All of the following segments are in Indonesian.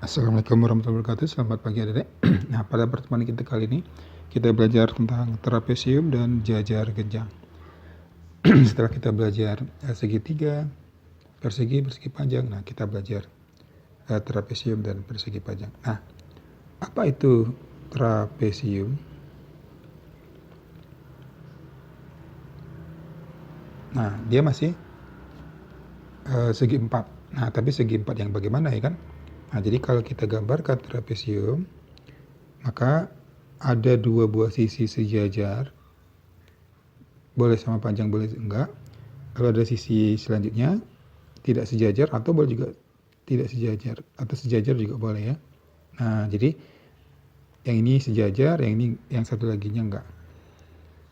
Assalamualaikum warahmatullahi wabarakatuh. Selamat pagi adik-adik. Nah, pada pertemuan kita kali ini kita belajar tentang trapesium dan jajar genjang. Setelah kita belajar segitiga, persegi, persegi panjang, nah kita belajar trapesium dan persegi panjang. Nah, apa itu trapesium? Nah, dia masih segi empat. Nah, tapi segi empat yang bagaimana ya kan? Nah, jadi kalau kita gambarkan trapesium, maka ada dua buah sisi sejajar, boleh sama panjang, boleh enggak. Kalau ada sisi selanjutnya tidak sejajar, atau boleh juga tidak sejajar, atau sejajar juga boleh ya. Nah, jadi yang ini sejajar, yang ini yang satu laginya enggak.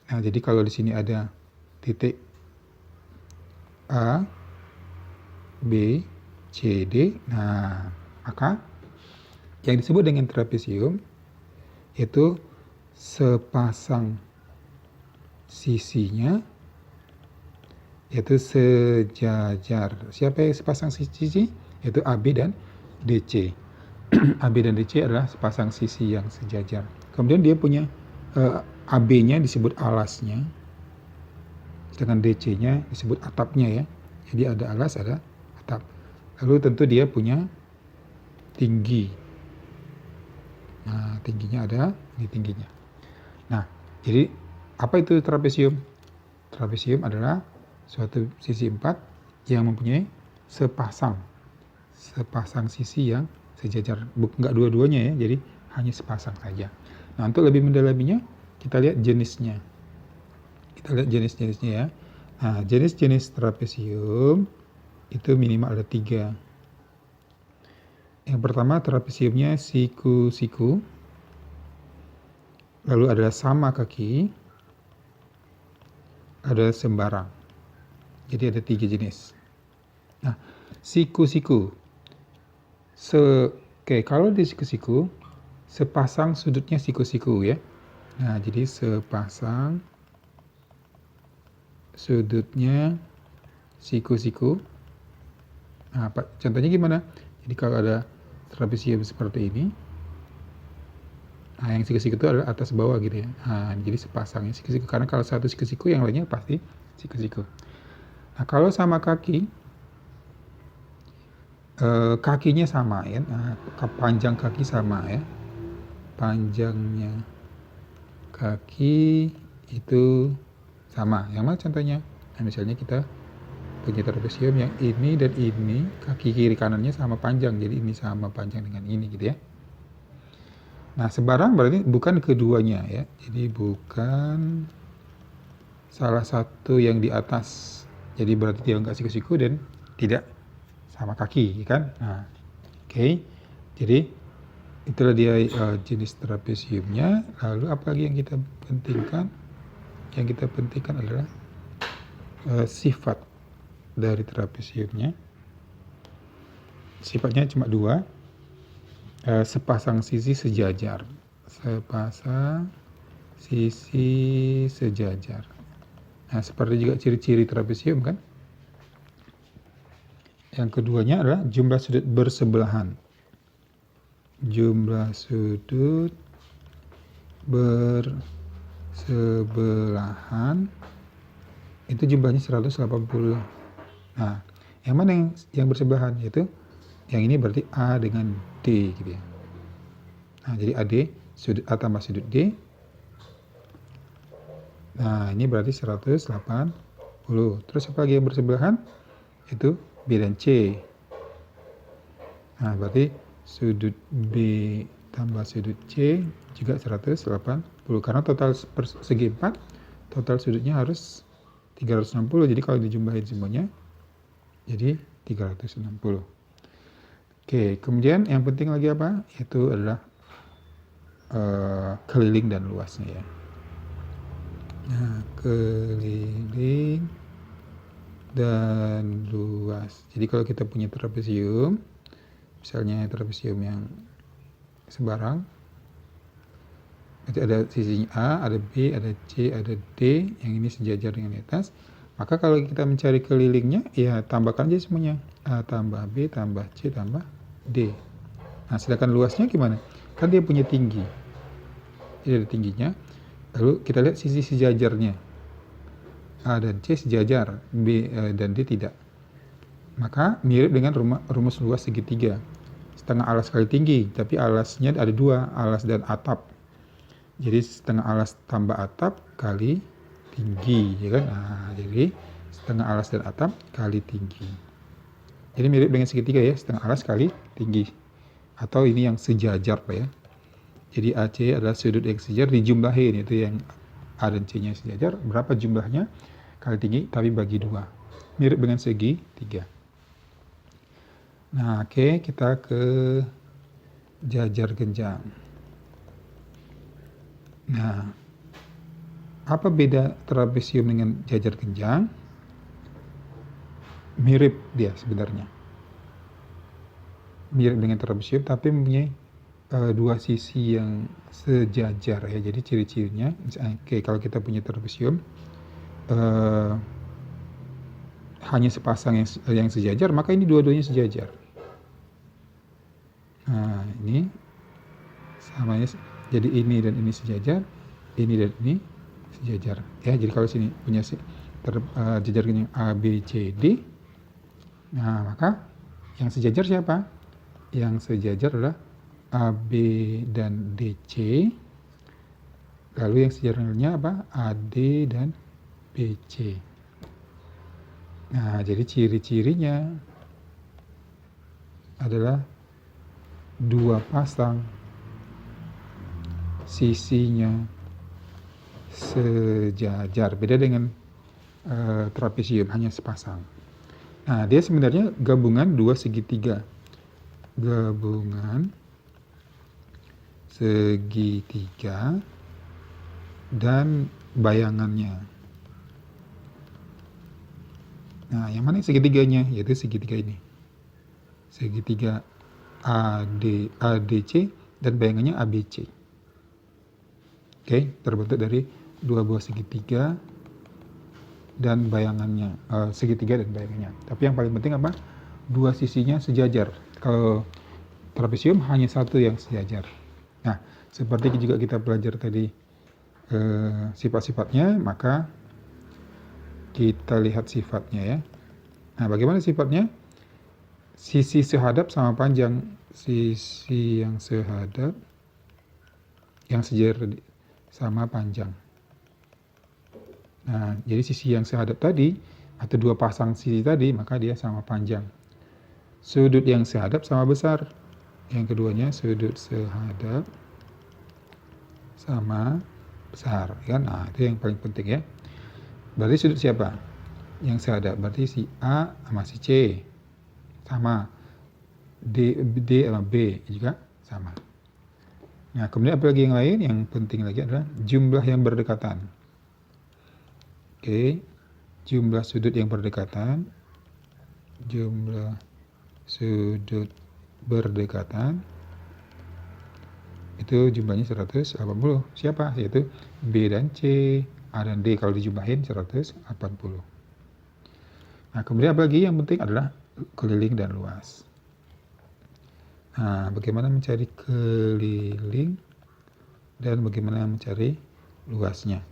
Nah, jadi kalau di sini ada titik A, B, C, D, nah maka yang disebut dengan trapesium itu sepasang sisinya yaitu sejajar. Siapa yang sepasang sisi? Yaitu AB dan DC. AB dan DC adalah sepasang sisi yang sejajar. Kemudian dia punya AB-nya disebut alasnya, sedangkan DC-nya disebut atapnya ya. Jadi ada alas, ada atap. Lalu tentu dia punya tinggi. Nah, tingginya ada, ini tingginya. Nah, jadi apa itu trapesium? Trapesium adalah suatu sisi empat yang mempunyai sepasang sisi yang sejajar, enggak dua-duanya ya, jadi hanya sepasang saja. Nah, untuk lebih mendalaminya kita lihat jenisnya. Kita lihat jenis-jenisnya ya. Nah, jenis-jenis trapesium itu minimal ada 3. Yang pertama trapesiumnya siku-siku, lalu ada sama kaki, ada sembarang. Jadi ada 3 jenis. Nah, siku-siku. Kalau di siku-siku, sepasang sudutnya siku-siku ya. Nah, jadi sepasang sudutnya siku-siku. Nah, contohnya gimana? Jadi kalau ada trapesium seperti ini, nah yang siku-siku itu adalah atas bawah gitu ya. Nah, jadi sepasangnya siku-siku, karena kalau satu siku-siku yang lainnya pasti siku-siku. Nah, kalau sama kaki, kakinya sama ya. Nah, panjang kaki sama ya. Panjangnya kaki itu sama. Yang mana contohnya? Nah, misalnya kita punya trapesium yang ini dan ini, kaki kiri kanannya sama panjang, jadi ini sama panjang dengan ini gitu ya. Nah, sebarang berarti bukan keduanya ya, jadi bukan salah satu yang di atas, jadi berarti dia enggak siku-siku dan tidak sama kaki kan. Nah, oke. Jadi itulah dia jenis trapesiumnya. Lalu apa lagi yang kita pentingkan? Yang kita pentingkan adalah sifat dari trapesiumnya. Sifatnya cuma 2. Sepasang sisi sejajar. Sepasang sisi sejajar. Nah, seperti juga ciri-ciri trapesium kan. Yang keduanya adalah jumlah sudut bersebelahan. Jumlah sudut bersebelahan itu jumlahnya 180. Nah, yang mana yang bersebelahan? Yaitu yang ini berarti A dengan D gitu ya. Nah, jadi AD sudut A tambah sudut D. Nah, ini berarti 180. Terus apa lagi yang bersebelahan? Itu B dan C. Nah, berarti sudut B tambah sudut C juga 180. Karena total segi 4, total sudutnya harus 360. Jadi kalau dijumlahin semuanya, jadi 360. Oke, kemudian yang penting lagi apa? Itu adalah keliling dan luasnya ya. Nah, keliling dan luas. Jadi kalau kita punya trapesium, misalnya trapesium yang sebarang, itu ada sisinya A, ada B, ada C, ada D, yang ini sejajar dengan di atas. Maka kalau kita mencari kelilingnya, ya tambahkan aja semuanya. A tambah B tambah C tambah D. Nah, sedangkan luasnya gimana? Kan dia punya tinggi. Jadi ada tingginya. Lalu kita lihat sisi sejajarnya. A dan C sejajar, B dan D tidak. Maka mirip dengan rumus luas segitiga. Setengah alas kali tinggi, tapi alasnya ada dua, alas dan atap. Jadi setengah alas tambah atap kali tinggi, ya kan? Nah, jadi setengah alas dan atap kali tinggi. Jadi mirip dengan segitiga ya, setengah alas kali tinggi. Atau ini yang sejajar Pak ya. Jadi AC adalah sudut yang sejajar dijumlahin, itu yang A dan C-nya sejajar, berapa jumlahnya kali tinggi, tapi bagi dua. Mirip dengan segi tiga. Nah, oke, kita ke jajar genjang. Nah, apa beda trapesium dengan jajar genjang? Mirip dia sebenarnya. Mirip dengan trapesium, tapi mempunyai dua sisi yang sejajar ya. Jadi ciri-cirinya, oke, kalau kita punya trapesium hanya sepasang yang sejajar, maka ini dua-duanya sejajar. Nah, ini samanya, jadi ini dan ini sejajar, ini dan ini sejajar ya. Jadi kalau sini punya jajar yang A, B, C, D, nah maka yang sejajar siapa? Yang sejajar adalah A, B, dan DC. Lalu yang sejajarnya apa? AD dan BC. Nah, jadi ciri-cirinya adalah dua pasang, sisinya sejajar. Beda dengan trapesium, hanya sepasang. Nah, dia sebenarnya gabungan dua segitiga. Gabungan segitiga dan bayangannya. Nah, yang mana segitiganya? Yaitu segitiga ini. Segitiga ADC dan bayangannya ABC. Oke, terbentuk dari dua buah segitiga dan bayangannya, segitiga dan bayangannya. Tapi yang paling penting apa? Dua sisinya sejajar. Kalau trapesium hanya satu yang sejajar. Nah, seperti juga kita belajar tadi sifat-sifatnya, maka kita lihat sifatnya ya. Nah, bagaimana sifatnya? Sisi sehadap sama panjang. Sisi yang sehadap yang sejajar sama panjang. Nah, jadi sisi yang sehadap tadi atau dua pasang sisi tadi, maka dia sama panjang. Sudut yang sehadap sama besar. Yang keduanya sudut sehadap sama besar, kan? Nah, itu yang paling penting ya. Berarti sudut siapa? Yang sehadap. Berarti si A sama si C sama. D sama B juga sama. Nah, kemudian apa lagi yang lain? Yang penting lagi adalah jumlah yang berdekatan. Oke, jumlah sudut yang berdekatan. Jumlah sudut berdekatan itu jumlahnya 180. Siapa? Yaitu B dan C, A dan D kalau dijumlahin 180. Nah, kemudian apa lagi yang penting adalah keliling dan luas. Nah, bagaimana mencari keliling dan bagaimana mencari luasnya.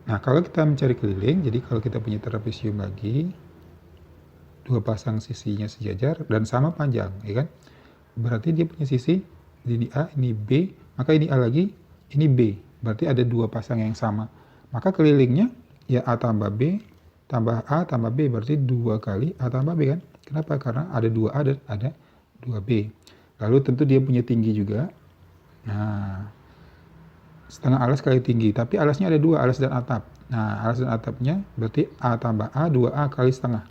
Nah, kalau kita mencari keliling, jadi kalau kita punya trapesium lagi, dua pasang sisinya sejajar dan sama panjang, ya kan? Berarti dia punya sisi, ini A, ini B, maka ini A lagi, ini B. Berarti ada dua pasang yang sama. Maka kelilingnya ya A tambah B, tambah A tambah B, berarti 2 kali A tambah B kan? Kenapa? Karena ada 2A dan ada 2B. Lalu tentu dia punya tinggi juga. Nah, setengah alas kali tinggi, tapi alasnya ada dua, alas dan atap. Nah, alas dan atapnya berarti A tambah A, 2A kali setengah.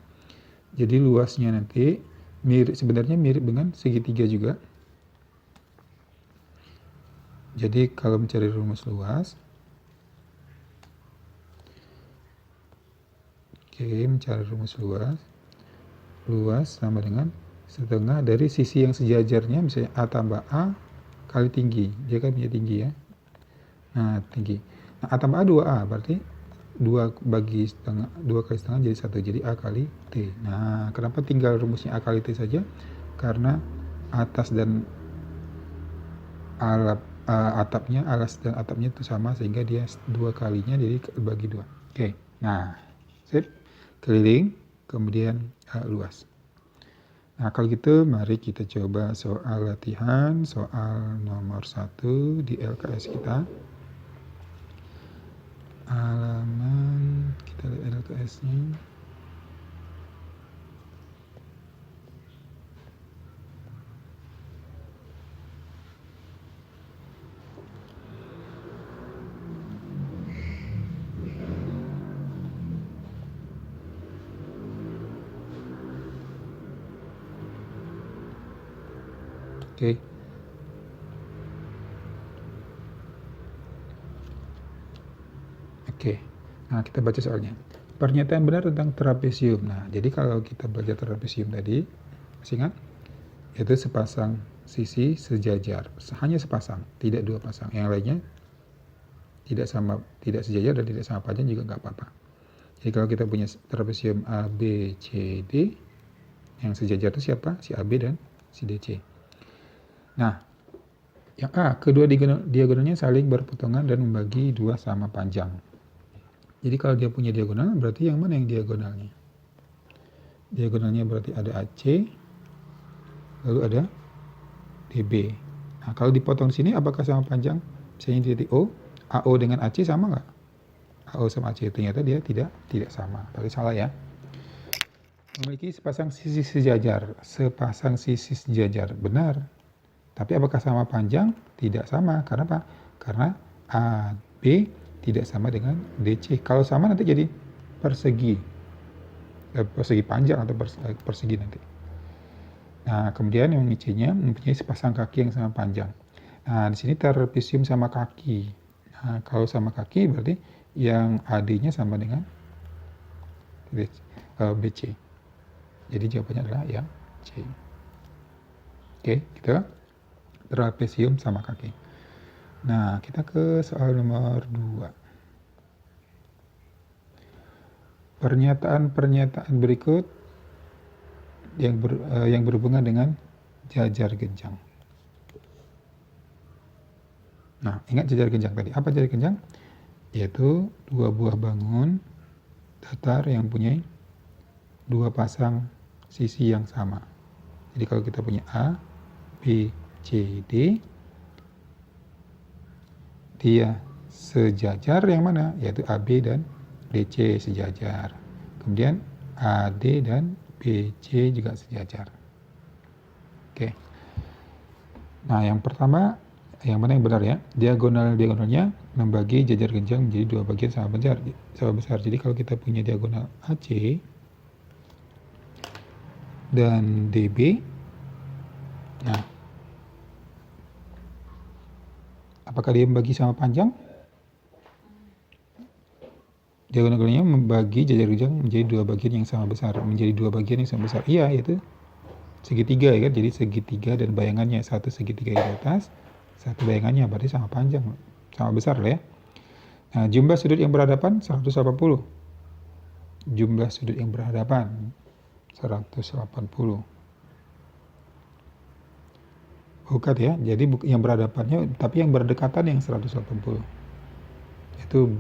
Jadi luasnya nanti sebenarnya mirip dengan segitiga juga. Jadi kalau mencari rumus luas, oke, mencari rumus luas sama dengan setengah dari sisi yang sejajarnya, misalnya A tambah A kali tinggi, dia kan punya tinggi ya. Nah, tinggi. Nah, A tambah A 2A, berarti 2 kali setengah jadi 1, jadi A kali T. Nah, kenapa tinggal rumusnya A kali T saja? Karena atas dan atapnya, alas dan atapnya itu sama sehingga dia 2 kalinya jadi bagi 2. Oke. Nah, sip. Keliling, kemudian luas. Nah, kalau gitu mari kita coba soal latihan, soal nomor 1 di LKS kita. Halaman, kita lihat LKS-nya. Oke. Oke. Nah, kita baca soalnya. Pernyataan benar tentang trapesium. Nah, jadi kalau kita belajar trapesium tadi, masih ingat? Itu sepasang sisi sejajar. Hanya sepasang, tidak 2 pasang. Yang lainnya tidak sejajar dan tidak sama panjang juga nggak apa-apa. Jadi kalau kita punya trapesium A, B, C, D, yang sejajar itu siapa? Si AB dan si DC. Nah, yang A, kedua diagonalnya saling berpotongan dan membagi 2 sama panjang. Jadi kalau dia punya diagonal, berarti yang mana yang diagonalnya? Diagonalnya berarti ada AC, lalu ada DB. Nah, kalau dipotong di sini, apakah sama panjang? Misalnya titik O, AO dengan AC sama nggak? AO sama AC, ternyata dia tidak sama. Berarti salah ya. Memiliki sepasang sisi sejajar. Sepasang sisi sejajar, benar. Tapi apakah sama panjang? Tidak sama. Karena apa? Karena AB tidak sama dengan DC. Kalau sama nanti jadi persegi. Persegi panjang atau persegi nanti. Nah, kemudian yang C-nya mempunyai sepasang kaki yang sama panjang. Nah, di sini trapesium sama kaki. Nah, kalau sama kaki berarti yang AD-nya sama dengan BC. Jadi jawabannya adalah yang C. Oke, gitu. Trapesium sama kaki. Nah, kita ke soal nomor 2. Pernyataan-pernyataan berikut yang berhubungan dengan jajar genjang. Nah, ingat jajar genjang tadi. Apa jajar genjang? Yaitu 2 buah bangun datar yang punya 2 pasang sisi yang sama. Jadi kalau kita punya A, B, C, D, dia sejajar yang mana? Yaitu AB dan DC sejajar. Kemudian AD dan BC juga sejajar. Oke. Nah, yang pertama, yang mana yang benar ya? Diagonalnya membagi jajar genjang menjadi 2 bagian sama besar. Jadi kalau kita punya diagonal AC dan DB, nah, apakah dia membagi sama panjang? Diagonalnya membagi jajar genjang menjadi 2 bagian yang sama besar. Menjadi 2 bagian yang sama besar. Iya, yaitu segitiga ya kan. Jadi segitiga dan bayangannya. Satu segitiga di atas, satu bayangannya. Berarti sama panjang, sama besar lah ya. Nah, jumlah sudut yang berhadapan 180. Jumlah sudut yang berhadapan 180. Bukan ya, jadi yang berhadapannya, tapi yang berdekatan yang 180. Itu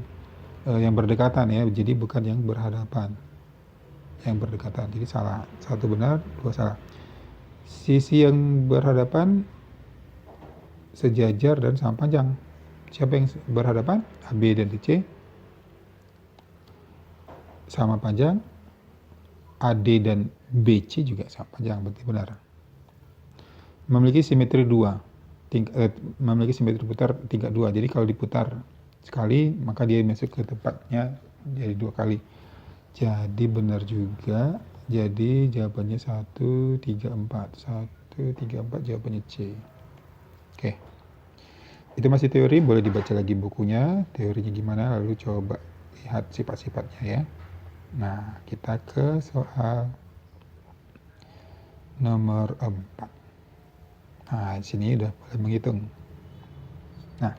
yang berdekatan ya, jadi bukan yang berhadapan. Yang berdekatan, jadi salah. 1 benar, 2 salah. Sisi yang berhadapan sejajar dan sama panjang. Siapa yang berhadapan? AB dan DC sama panjang. AD dan BC juga sama panjang, berarti benar. Memiliki simetri 2. Memiliki simetri putar tingkat 2. Jadi kalau diputar sekali, maka dia masuk ke tempatnya jadi 2 kali. Jadi benar juga. Jadi jawabannya 1, 3, 4. 1, 3, 4 jawabannya C. Oke. Itu masih teori, boleh dibaca lagi bukunya. Teorinya gimana, lalu coba lihat sifat-sifatnya ya. Nah, kita ke soal nomor 4. Nah, di sini udah boleh menghitung. Nah,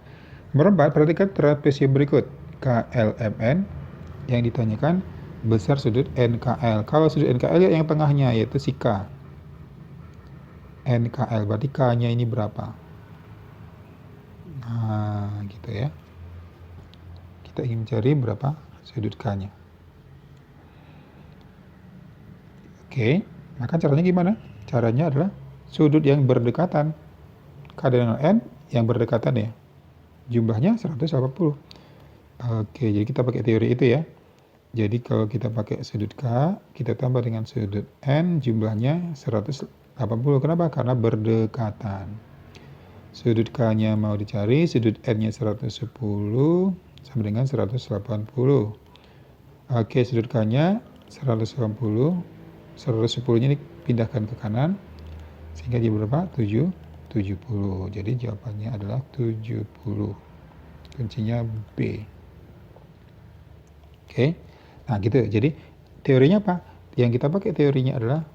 nomor 4, perhatikan trapesium berikut. KLMN yang ditanyakan besar sudut NKL. Kalau sudut NKL yang tengahnya yaitu si K. NKL berarti K-nya ini berapa? Nah, gitu ya. Kita ingin mencari berapa sudut K-nya. Oke, maka caranya gimana? Caranya adalah sudut yang berdekatan. K dengan N yang berdekatan ya. Jumlahnya 180. Oke, jadi kita pakai teori itu ya. Jadi kalau kita pakai sudut K, kita tambah dengan sudut N, jumlahnya 180. Kenapa? Karena berdekatan. Sudut K-nya mau dicari, sudut N-nya 110 sama dengan 180. Oke, sudut K-nya 180. 110-nya dipindahkan ke kanan. Sehingga dia berapa? 70. Jadi jawabannya adalah 70. Kuncinya B. Oke. Nah, gitu. Jadi teorinya apa? Yang kita pakai teorinya adalah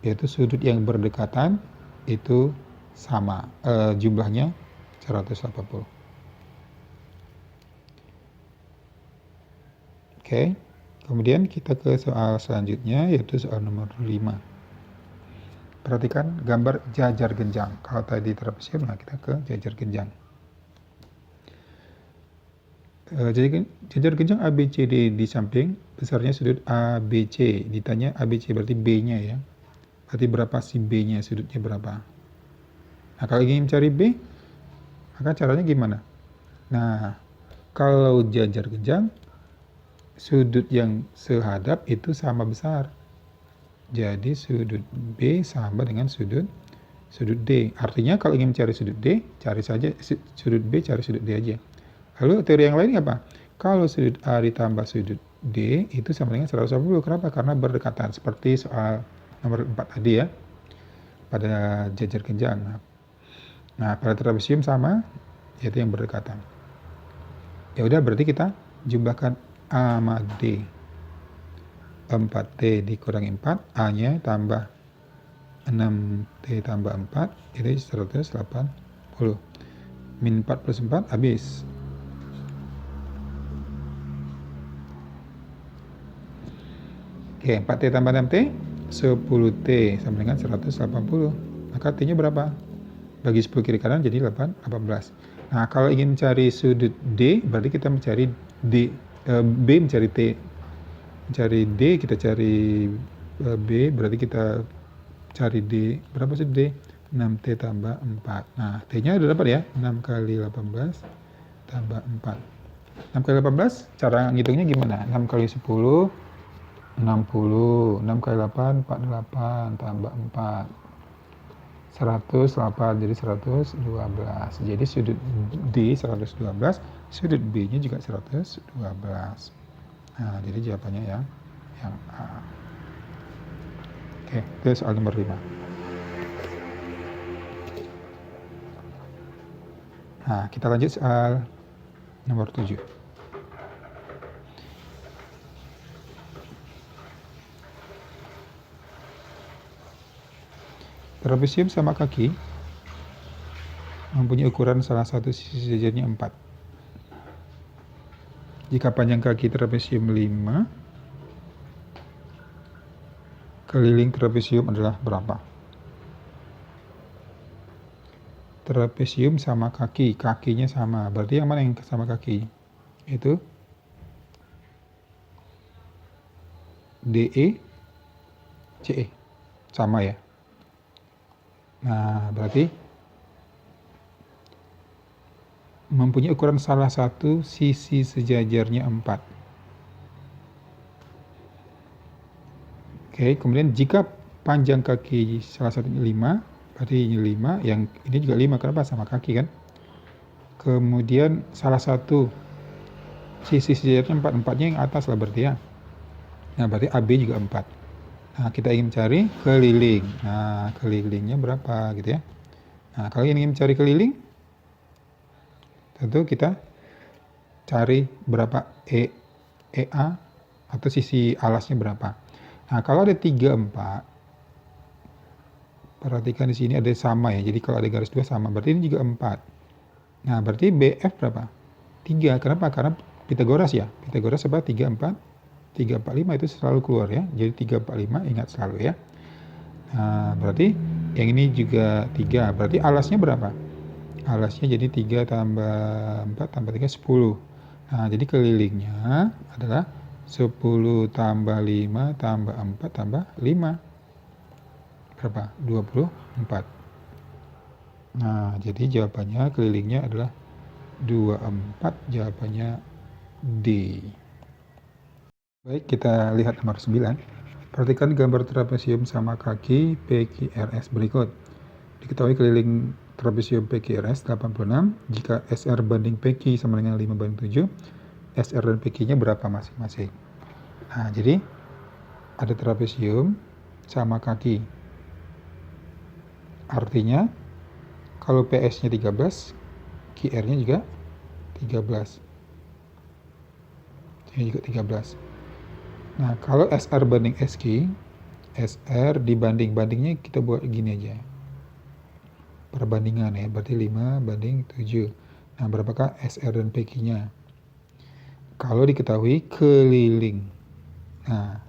yaitu sudut yang berdekatan itu sama jumlahnya 180. Oke. Kemudian kita ke soal selanjutnya yaitu soal nomor 5. Perhatikan gambar jajar genjang. Kalau tadi trapesium, nah kita ke jajar genjang. Jadi jajar genjang ABCD di samping, besarnya sudut ABC. Ditanya ABC berarti B-nya ya. Berarti berapa si B-nya, sudutnya berapa. Nah, kalau ingin mencari B, maka caranya gimana? Nah, kalau jajar genjang, sudut yang sehadap itu sama besar. Jadi sudut B sama dengan sudut D. Artinya kalau ingin mencari sudut D, cari saja sudut B, cari sudut D aja. Lalu teori yang lain apa? Kalau sudut A ditambah sudut D itu sama dengan 180. Kenapa? Karena berdekatan. Seperti soal nomor 4 tadi ya. Pada jajar genjang. Nah, pada trapesium sama, yaitu yang berdekatan. Ya udah, berarti kita jumlahkan A sama D. 4T dikurangi 4, A-nya tambah 6T tambah 4, itu 180. Min 4 plus 4, habis. Oke, 4T tambah 6T, 10T sama dengan 180. Maka T-nya berapa? Bagi 10 kiri kanan jadi 18. Nah, kalau ingin mencari sudut D, berarti kita mencari D, B mencari T. Mencari D, kita cari B, berarti kita cari D. Berapa sih D? 6T tambah 4. Nah, T-nya udah dapat ya. 6 kali 18 tambah 4. 6 kali 18, cara ngitungnya gimana? 6 kali 10, 60. 6 kali 8, 48 tambah 4. 108, jadi 112. Jadi sudut D 112, sudut B-nya juga 112. Nah, jadi jawabannya yang A. Oke, itu soal nomor 5. Nah, kita lanjut soal nomor 7. Trapesium sama kaki mempunyai ukuran salah satu sisi jajarnya 4. Jika panjang kaki trapesium 5, keliling trapesium adalah berapa? Trapesium sama kaki, kakinya sama. Berarti yang mana yang sama kaki? Itu DE, CE. Sama ya. Nah, berarti mempunyai ukuran salah satu sisi sejajarnya 4. Oke, kemudian jika panjang kaki salah satunya 5, berarti ini 5, yang ini juga 5, kenapa? Sama kaki kan? Kemudian salah satu sisi sejajarnya 4, 4-nya yang atas lah berarti ya. Nah, berarti AB juga 4. Nah, kita ingin mencari keliling. Nah, kelilingnya berapa gitu ya. Nah, kalau ingin mencari keliling, tentu kita cari berapa EA atau sisi alasnya berapa. Nah, kalau ada 3, 4, perhatikan di sini ada sama ya. Jadi kalau ada garis 2 sama, berarti ini juga 4. Nah, berarti BF berapa? 3. Kenapa? Karena Pitagoras ya. Pitagoras apa? 3, 4. 3, 4, 5 itu selalu keluar ya. Jadi 3, 4, 5 ingat selalu ya. Nah, berarti yang ini juga 3. Berarti alasnya berapa? Alasnya jadi 3 tambah 4 tambah 3, 10. Nah, jadi kelilingnya adalah 10 tambah 5 tambah 4 tambah 5. Berapa? 24. Nah, jadi jawabannya kelilingnya adalah 24, jawabannya D. Baik, kita lihat nomor 9. Perhatikan gambar trapesium sama kaki PQRS berikut. Diketahui keliling trapesium PQRS 86 jika SR banding PQ sama dengan 5 banding 7, SR dan PQ-nya berapa masing-masing. Nah, jadi ada trapesium sama kaki. Artinya kalau PS-nya 13, QR-nya juga 13. Ini juga 13. Nah, kalau SR banding SQ, SR dibanding-bandingnya kita buat gini aja. Perbandingan ya, berarti 5 banding 7. Nah, berapakah SR dan PQ-nya? Kalau diketahui keliling. Nah,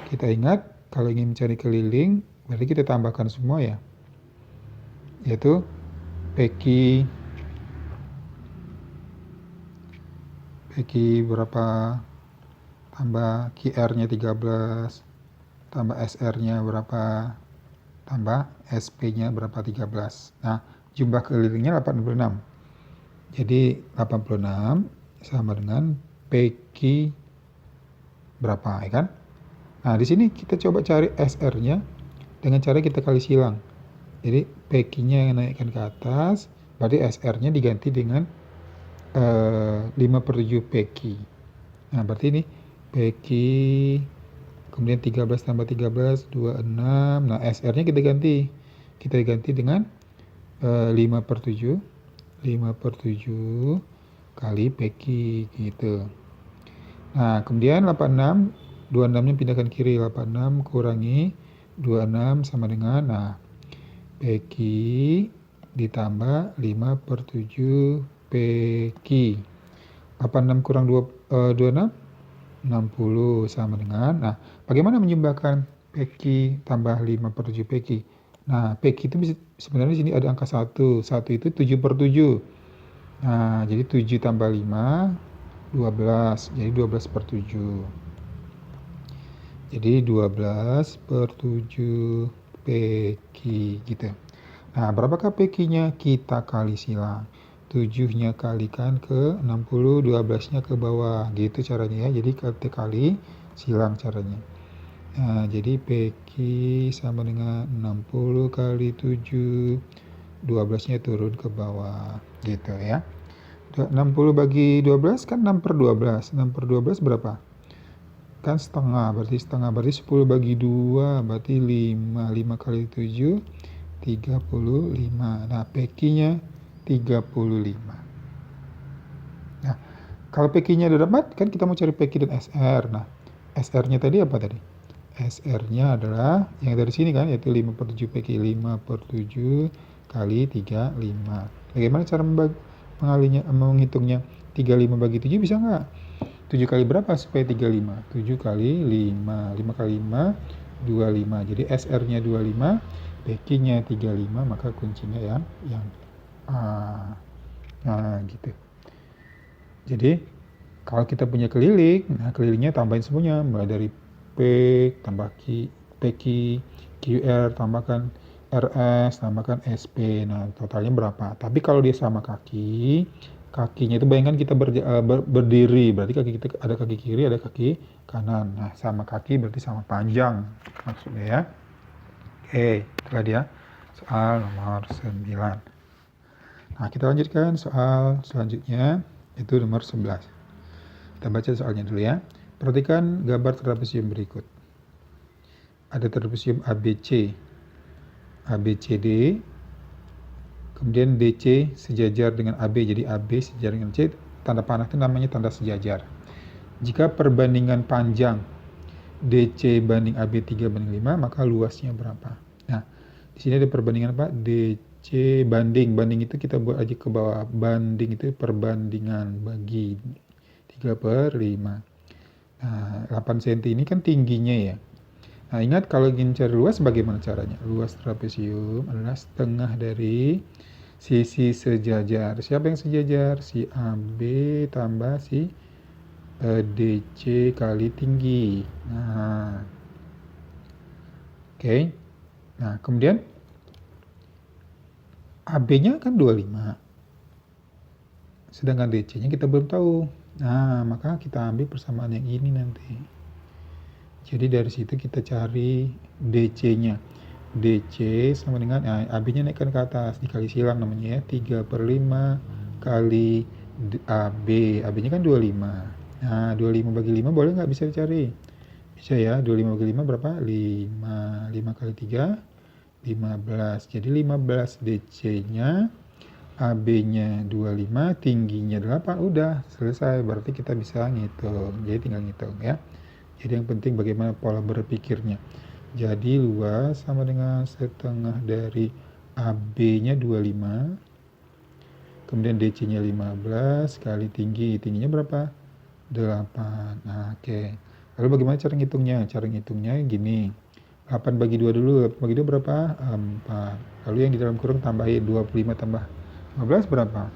kita ingat kalau ingin mencari keliling, berarti kita tambahkan semua ya. Yaitu PQ berapa, tambah QR-nya 13, tambah SR-nya berapa, tambah SP-nya berapa, 13. Nah, jumlah kelilingnya 86. Jadi 86 sama dengan PQ berapa, ya kan? Nah, di sini kita coba cari SR-nya dengan cara kita kali silang. Jadi PQ-nya naikkan ke atas, berarti SR-nya diganti dengan 5/7 PQ. Nah, berarti ini PQ, kemudian 13 tambah 13, 26. Nah, SR-nya kita ganti dengan 5/7 kali PQ gitu. Nah, kemudian 86, 26-nya pindahkan kiri, 86 kurangi 26 sama dengan, nah, PQ ditambah 5/7 PQ. 86 kurang 26, 60 sama dengan, nah, bagaimana menjumlahkan PQ tambah 5/7 PQ? Nah, PQ itu sebenarnya di sini ada angka 1. 1 itu 7/7. Nah, jadi 7 tambah 5, 12. Jadi 12/7. Jadi 12/7 PQ gitu. Nah, berapakah PQ-nya? Kita kali silang. 7-nya kalikan ke 60, 12-nya ke bawah. Gitu caranya ya. Jadi kita kali silang caranya. Nah, jadi PQ sama dengan 60 kali 7, 12-nya turun ke bawah. Gitu ya. 60 bagi 12 kan 6/12. 6/12 berapa? Kan setengah, berarti 10 bagi 2, berarti 5. 5 kali 7, 35. Nah, PQ-nya 35. Nah, kalau PQ-nya udah dapat, kan kita mau cari PQ dan SR. Nah, SR-nya tadi apa tadi? SR-nya adalah yang dari sini kan, yaitu 5/7 PQ. 5/7 kali 35. Bagaimana cara menghitungnya? 35 bagi 7 bisa nggak? 7 kali berapa supaya 35? 7 kali 5. 5 kali 5, 25. Jadi SR-nya 25, PQ-nya 35, maka kuncinya yang A. Nah, gitu. Jadi, kalau kita punya keliling, nah kelilingnya tambahin semuanya. Mulai dari P, tambah PQ, QR, tambahkan RS, tambahkan SP. Nah, totalnya berapa? Tapi kalau dia sama kakinya itu bayangkan kita berdiri, berarti kaki kita ada kaki kiri, ada kaki kanan. Nah, sama kaki berarti sama panjang maksudnya ya. Oke, itulah dia soal nomor 9. Nah, kita lanjutkan soal selanjutnya, itu nomor 11. Kita baca soalnya dulu ya. Perhatikan gambar trapesium berikut. Ada trapesium ABC, ABCD, kemudian DC sejajar dengan AB, jadi AB sejajar dengan C, tanda panah itu namanya tanda sejajar. Jika perbandingan panjang DC banding AB 3 banding 5, maka luasnya berapa? Nah, di sini ada perbandingan apa? DC banding itu kita buat aja ke bawah. Banding itu perbandingan bagi 3/5. Nah, 8 cm ini kan tingginya ya. Nah, ingat kalau ingin cari luas bagaimana caranya? Luas trapesium adalah setengah dari sisi sejajar. Siapa yang sejajar? Si AB tambah si DC kali tinggi. Nah, oke. Nah, kemudian AB-nya kan 25. Sedangkan DC-nya kita belum tahu. Nah, maka kita ambil persamaan yang ini nanti. Jadi dari situ kita cari DC-nya. DC sama dengan AB-nya naikkan ke atas, dikali silang namanya ya. 3/5 kali AB. AB-nya kan 25. Nah, 25 bagi 5 boleh nggak? Bisa dicari. Bisa ya, 25 bagi 5 berapa? 5. 5 kali 3, 15. Jadi 15 DC-nya, AB-nya 25, tingginya 8. Udah, selesai. Berarti kita bisa ngitung. Jadi tinggal ngitung ya. Jadi yang penting bagaimana pola berpikirnya. Jadi luas sama dengan setengah dari AB-nya 25. Kemudian DC-nya 15 kali tingginya berapa? 8. Nah, oke. Lalu bagaimana cara ngitungnya? Cara ngitungnya gini. 8 bagi 2 dulu. 8 bagi 2 berapa? 4. Lalu yang di dalam kurung tambahin 25 tambah 15 berapa?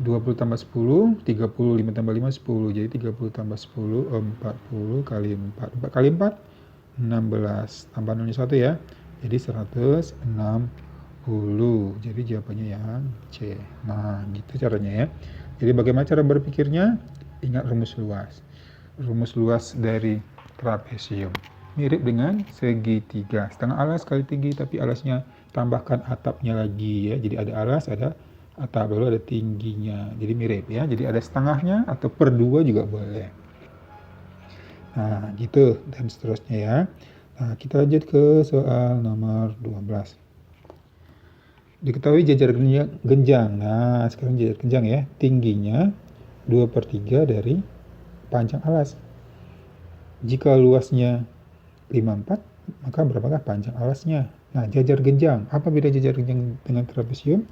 20 tambah 10, 30, 5 tambah 5, 10. Jadi 30 tambah 10, 40 kali 4. 4 kali 4, 16. Tambah nolnya 1 ya. Jadi 160. Jadi jawabannya yang C. Nah, gitu caranya ya. Jadi bagaimana cara berpikirnya? Ingat rumus luas. Rumus luas dari trapesium. Mirip dengan segitiga. Setengah alas kali tinggi, tapi alasnya tambahkan atapnya lagi ya. Jadi ada alas, ada atap, lalu ada tingginya. Jadi mirip ya. Jadi ada setengahnya atau per 2 juga boleh. Nah, gitu dan seterusnya ya. Nah, kita lanjut ke soal nomor 12. Diketahui jajar genjang. Nah, sekarang jajar genjang ya. Tingginya 2/3 dari panjang alas. Jika luasnya 54, maka berapakah panjang alasnya? Nah, jajar genjang. Apa beda jajar genjang dengan trapesium?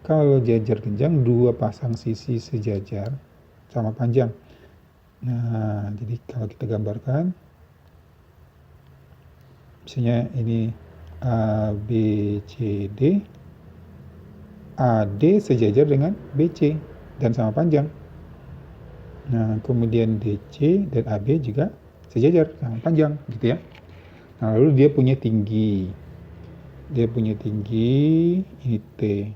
Kalau jajar genjang, 2 pasang sisi sejajar sama panjang. Nah, jadi kalau kita gambarkan, misalnya ini A, B, C, D. AD sejajar dengan BC dan sama panjang. Nah, kemudian DC dan AB juga sejajar sama panjang, gitu ya. Nah, lalu dia punya tinggi. Dia punya tinggi ini T.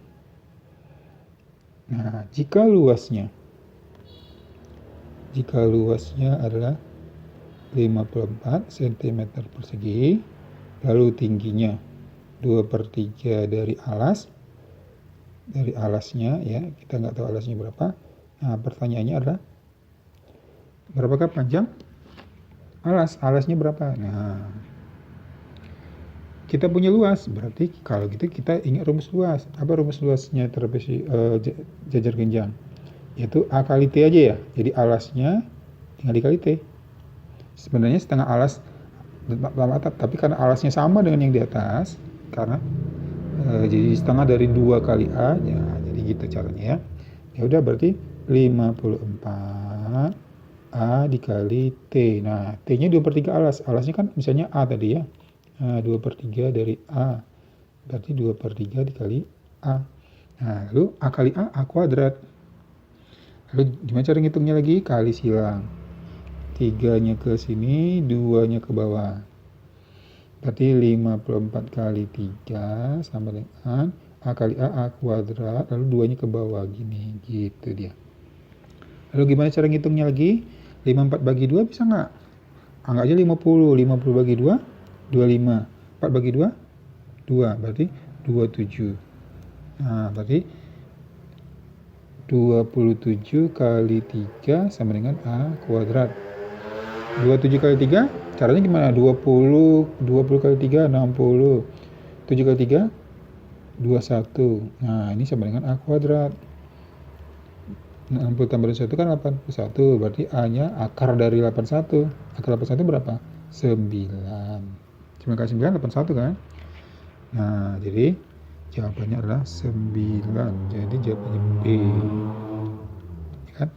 Nah, jika luasnya adalah 54 cm persegi, lalu tingginya 2/3 dari alasnya ya, kita nggak tahu alasnya berapa. Nah, pertanyaannya adalah berapakah panjang alasnya berapa? Nah, kita punya luas, berarti kalau gitu kita ingat rumus luas. Apa rumus luasnya jajar genjang? Yaitu A kali T aja ya. Jadi alasnya tinggal dikali T. Sebenarnya setengah alas dalam atap, tapi karena alasnya sama dengan yang di atas, karena jadi setengah dari 2 kali A, ya jadi gitu caranya ya. Ya udah, berarti 54 A dikali T. Nah, T-nya 2/3 alas. Alasnya kan misalnya A tadi ya. 2/3 dari A. Berarti 2/3 dikali A. Nah, lalu A kali A kuadrat. Lalu gimana cara ngitungnya lagi? Kali silang. 3-nya ke sini, 2-nya ke bawah. Berarti 54 kali 3 sama dengan A kali A kuadrat. Lalu 2-nya ke bawah. Gini, gitu dia. Lalu gimana cara ngitungnya lagi? 54 bagi 2 bisa nggak? Anggap aja 50. 50 bagi 2, 25. 4 bagi 2, 2. Berarti 27. Nah, berarti 27 kali 3 sama dengan A kuadrat. 27 kali 3, caranya gimana? 20 kali 3, 60. 7 kali 3, 21. Nah, ini sama dengan A kuadrat. 60 tambah 21 kan 81. Berarti A-nya akar dari 81. Akar 81 berapa? 9. 9 kali 9, 81 kan? Nah, jadi jawabannya adalah 9. Jadi jawabannya B. Kan?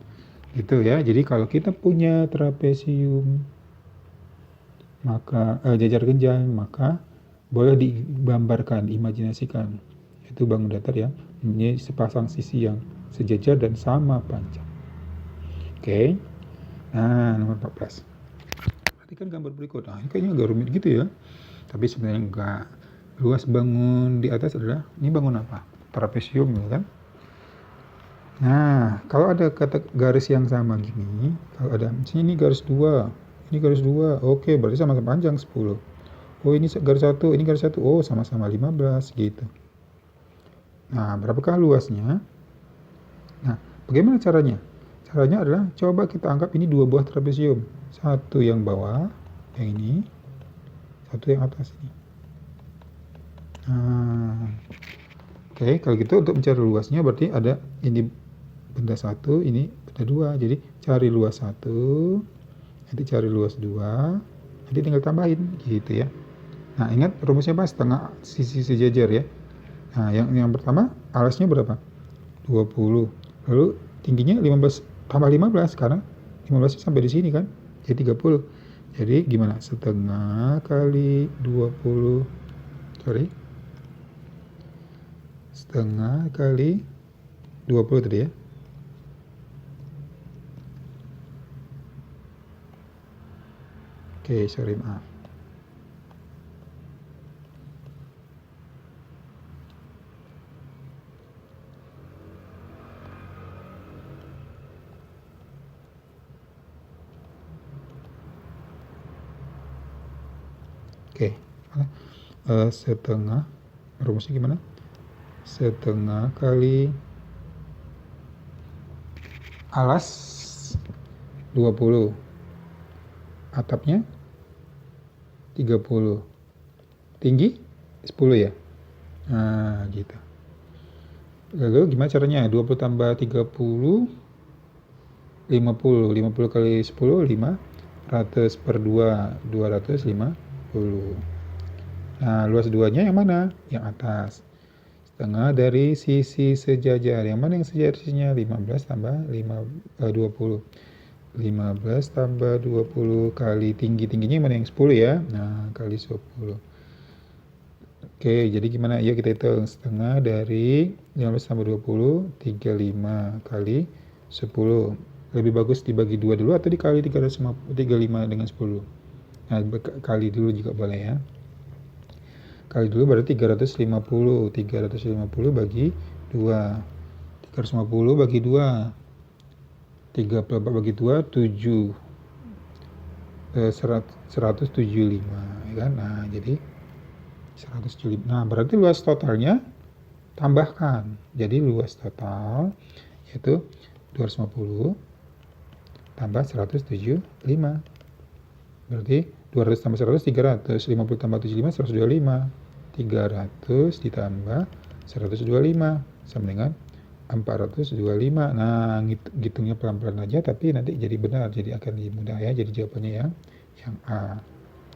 Gitu ya. Jadi kalau kita punya trapesium, maka jajar genjang, maka boleh digambarkan, diimajinasikan. Itu bangun datar yang mempunyai sepasang sisi yang sejajar dan sama panjang. Oke. Nah, nomor 14. Perhatikan gambar berikut. Nah, ini kayaknya agak rumit gitu ya. Tapi sebenarnya enggak. Luas bangun di atas adalah, ini bangun apa? Trapesium ya kan? Nah, kalau ada kata garis yang sama gini, kalau ada sini garis 2, ini garis 2, oke, berarti sama-sama panjang 10. Oh, ini garis 1, ini garis 1, oh sama-sama 15 gitu. Nah, berapakah luasnya? Nah, bagaimana caranya? Caranya adalah coba kita anggap ini dua buah trapesium. Satu yang bawah, yang ini, satu yang atas ini. Nah, oke, kalau gitu untuk mencari luasnya berarti ada ini benda 1, ini benda 2. Jadi cari luas 1, nanti cari luas 2, nanti tinggal tambahin gitu ya. Nah, ingat rumusnya apa? Setengah sisi sejajar ya. Nah, yang pertama alasnya berapa? 20. Lalu tingginya 15 tambah 15 karena 15 sampai di sini kan. Jadi 30. Jadi gimana? Setengah kali 20. Sorry. Setengah kali 20 tadi ya. Oke, sorry maaf. Oke, setengah, rumusnya gimana? Setengah kali alas 20, atapnya 30, tinggi 10 ya. Nah, gitu. Lalu gimana caranya? 20 tambah 30, 50. 50 kali 10, 500 per 2, 250. Nah, luas 2-nya yang mana? Yang atas. Setengah dari sisi sejajar. Yang mana yang sejajar sisinya? 15 tambah 20. 15 tambah 20 kali tingginya yang mana? Yang 10 ya. Nah, kali 10. Oke, jadi gimana? Ya kita hitung. Setengah dari 15 tambah 20, 35 kali 10. Lebih bagus dibagi 2 dulu atau dikali 35 dengan 10. Nah, kali dulu juga boleh ya. Kali dulu berarti 350. 350 bagi 2. 350 bagi 2. 34 bagi 2, 7. 175 ya kan. Nah, jadi 175. Nah, berarti luas totalnya tambahkan. Jadi luas total yaitu 250 tambah 175. Berarti 200 tambah 100, 300. 50 tambah 75, 125. 300 ditambah 125 sama dengan 425. Nah, ngitungnya pelan-pelan aja, tapi nanti jadi benar, jadi akan lebih mudah ya. Jadi jawabannya yang A.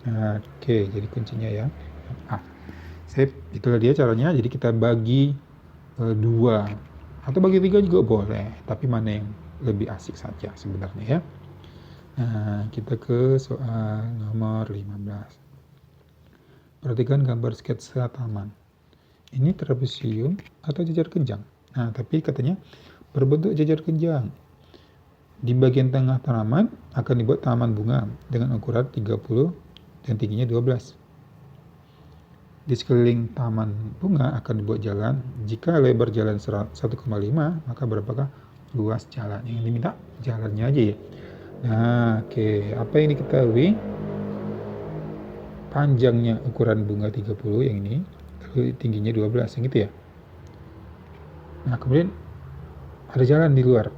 Nah, oke, jadi kuncinya yang A. Sip, itulah dia caranya. Jadi kita bagi 2 atau bagi 3 juga boleh, tapi mana yang lebih asik saja sebenarnya ya. Nah, kita ke soal nomor 15. Perhatikan gambar sketsa taman. Ini trapesium atau jajar kenjang. Nah, tapi katanya berbentuk jajar kenjang. Di bagian tengah tanaman akan dibuat taman bunga dengan ukuran 30 dan tingginya 12. Di sekeliling taman bunga akan dibuat jalan. Jika lebar jalan 1,5, maka berapakah luas jalan? Yang diminta jalannya aja ya. Nah, oke. Apa yang diketahui? Panjangnya ukuran bunga 30 yang ini, lalu tingginya 12 yang gitu ya. Nah, kemudian ada jalan di luar.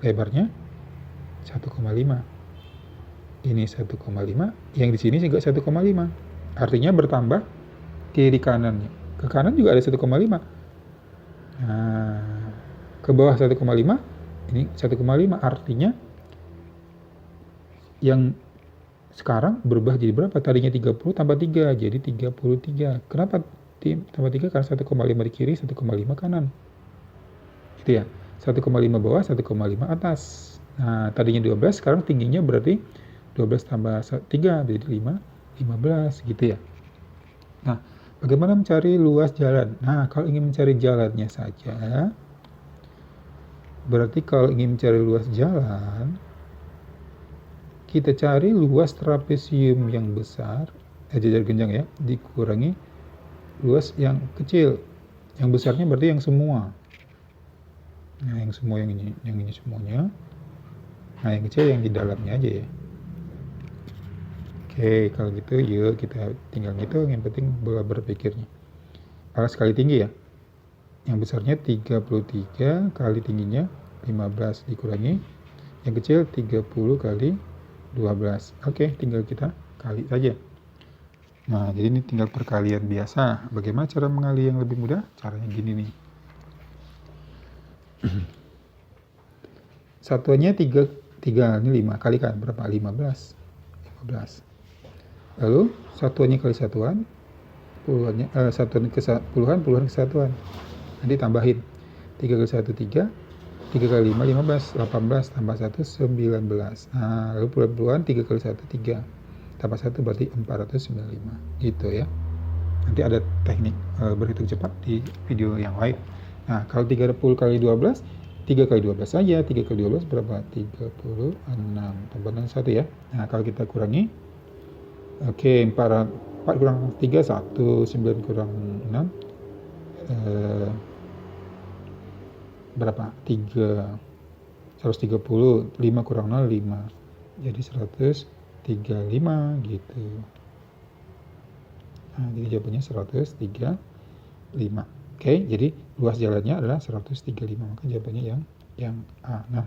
Lebarnya 1,5. Ini 1,5, yang di sini juga 1,5. Artinya bertambah kiri kanannya. Ke kanan juga ada 1,5. Nah, ke bawah 1,5, ini 1,5 artinya yang sekarang berubah jadi berapa? Tadinya 30 tambah 3, jadi 33. Kenapa tambah 3? Karena 1,5 di kiri, 1,5 kanan. Gitu ya. 1,5 bawah, 1,5 atas. Nah, tadinya 12, sekarang tingginya berarti 12 tambah 3, jadi 15 gitu ya. Nah, Bagaimana mencari luas jalan? Nah, kalau ingin mencari jalannya saja, berarti kalau ingin mencari luas jalan, kita cari luas trapesium yang besar, jajar genjang ya, dikurangi luas yang kecil. Yang besarnya berarti yang semua. Nah, yang semua yang ini semuanya. Nah, yang kecil yang di dalamnya aja ya. Oke, kalau gitu yuk kita tinggal ngitung, yang penting bola berpikirnya. Alas kali tinggi ya. Yang besarnya 33 kali tingginya 15 dikurangi. Yang kecil 30 kali 12. Oke, tinggal kita kali saja. Nah, jadi ini tinggal perkalian biasa. Bagaimana cara mengali yang lebih mudah? Caranya gini nih. Satuannya 3 ini 5 kali kan berapa? 15. Lalu satuannya kali satuan, satuan ke puluhan ke satuan. Nanti tambahin 3 kali 1 3, 3 kali 5 15, 18 tambah 1 19. Nah, lalu puluhan 3 kali 1 3 tambah 1 berarti 495 gitu ya. Nanti ada teknik berhitung cepat di video yang lain. Nah, kalau 30 kali 12, 3 kali 12 saja. 3 kali 12 berapa? 36 tambah 1 ya. Nah, kalau kita kurangi, oke, 4 kurang 3 1, 9 kurang 6 berapa? 3 130, 5 kurang 0 5. Jadi 135 gitu. Nah, jadi jawabannya 135. Oke, jadi luas jalannya adalah 135. Maka jawabannya yang A. Nah,